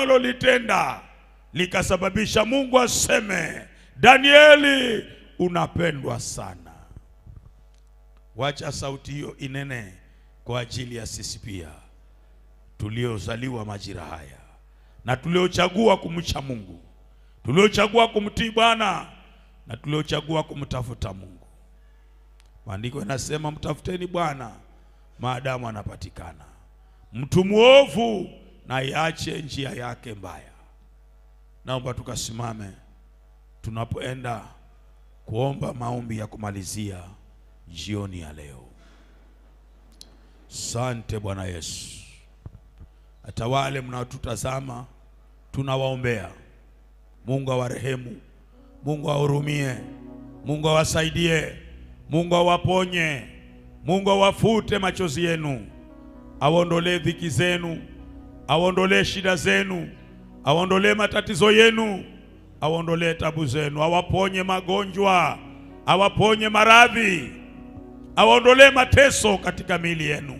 walolitenda likasababisha Mungu aseme, Danieli unapendwa sana. Wacha sauti hiyo inene kwa ajili ya sisi pia tuliozaliwa majira haya na tuliochagua kumcha Mungu, tuliochagua kumtii Bwana na tuliochagua kumtafuta Mungu. Maandiko yanasema, mtafuteni Bwana maadamu anapatikana, mtu muovu na iache njia yake mbaya. Naomba tukasimame tunapoenda kuomba maombi ya kumalizia jioni ya leo. Asante Bwana Yesu. Hata wale mnaotutazama tunawaombea. Mungu awarehemu, Mungu ahurumie, Mungu awasaidie, Mungu awaponye, Mungu awafute machozi yenu, awaondolee dhiki zenu, awaondolee shida zenu, awaondolee matatizo yenu, awaondolee tabu zenu, awaponye magonjwa, awaponye maradhi, awaondolee mateso katika miili yenu.